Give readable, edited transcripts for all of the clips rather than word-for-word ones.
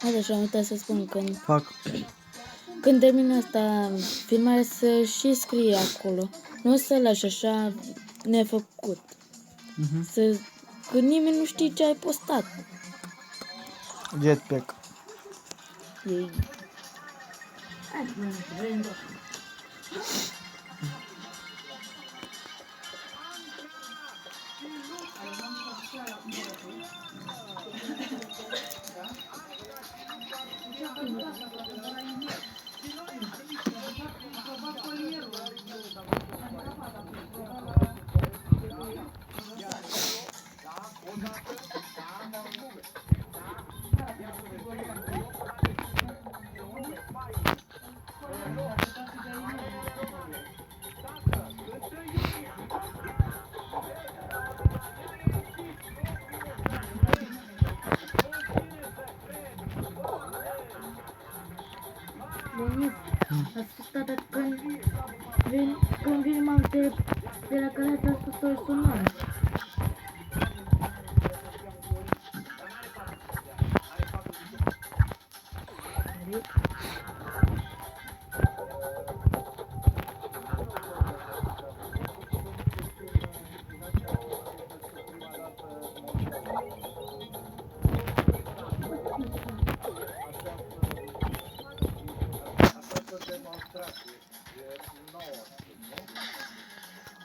Așa, am uitat să spun Fac. când termin asta filmarea să și scrie acolo. Nu să lași așa nefăcut. Că nimeni nu știe ce ai postat. Jetpack. Ei. Denis, ascultă, când vine mama de la care ți-a spus să-l sunăm.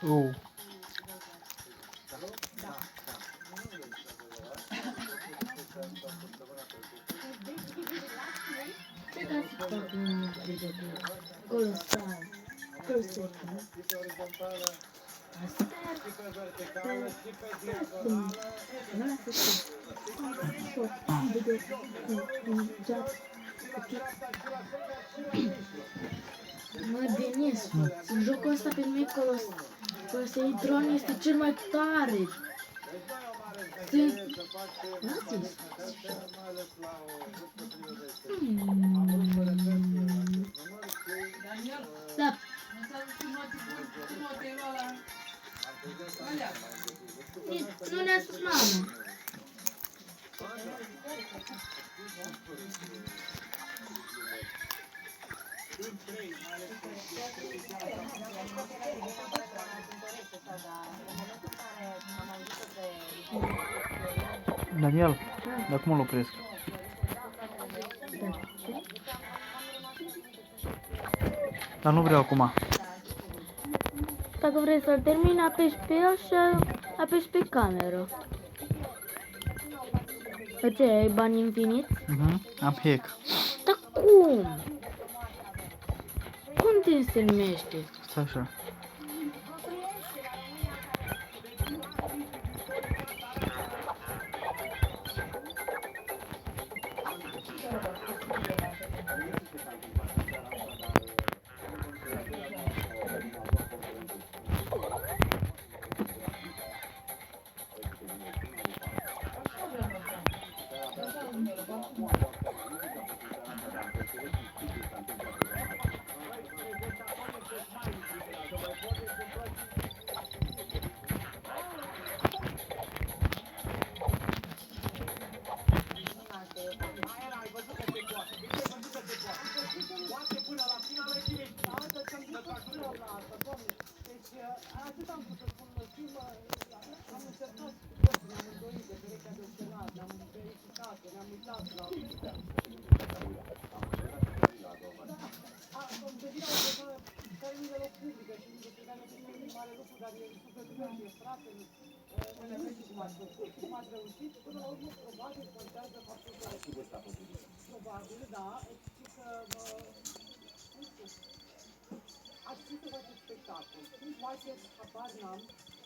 Oh. Colosal. Mă, Denis, jocul ăsta pe mine Colosei Dron este cel mai tare. N-a zis. Da. Nu ne-a spus mama. Daniel, dar cum îl opresc? Dar nu vreau acum. Dacă vrei să-l termini, apeși pe el și apeși pe cameră. De ce? Ai bani infiniți? Am hack. Dar cum? Cum se numește? Stai așa.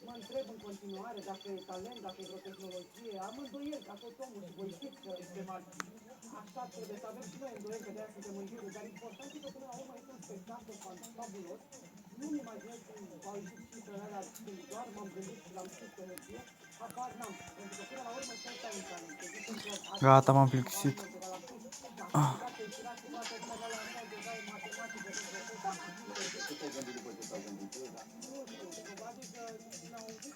Mă întreb în continuare dacă e talent, dacă e vreo tehnologie, am îndoieli, dacă tot omul și voi știți că suntem așa, trebuie să avem și noi îndoieli, că de-aia suntem în jurul, dar important e că până la urmă este un spectacol fabulos. Nu-mi imaginez cum au ieșit și pe alea, când doar m-am gândit și l-am scris pe hârtie, habar n-am, pentru că până la urmă și ăsta e un talent. Gata, m-am plictisit. Probabil că n-au auzit,